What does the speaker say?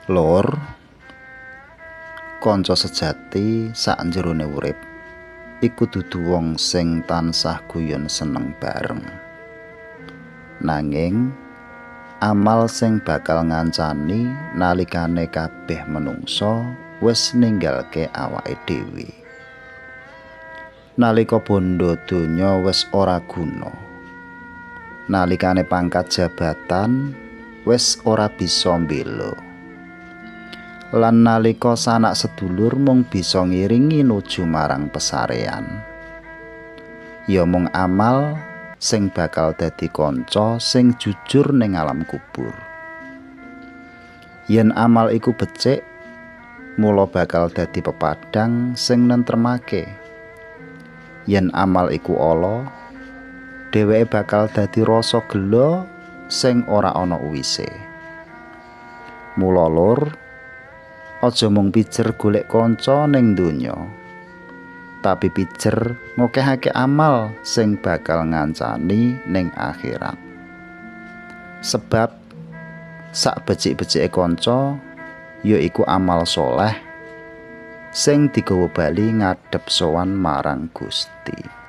Lor, kanca sejati sakjerone urip iku dudu wong sing tansah guyon seneng bareng. Nanging amal sing bakal ngancani nalikane kabeh menungsa wis ninggalke awake dhewe. Nalika bondo donya wis ora guna. Nalikane pangkat jabatan wis ora bisa mbela. Lan nalika sanak sedulur mung bisa ngiringi nuju marang pesarean. Ya mung amal sing bakal dadi kanca sing jujur ning alam kubur. Yen amal iku becik, mula bakal dadi pepadang sing nentremake. Yen amal iku ala, dheweke bakal dadi rasa gelo sing ora ana uwise. Mula lur, aja mung pijer golek kanca ning donya, tapi pijer ngokehake amal sing bakal ngancani ning akhirat. Sebab sak becik-becike kanca yaiku amal soleh sing digawa bali ngadhep sowan marang Gusti.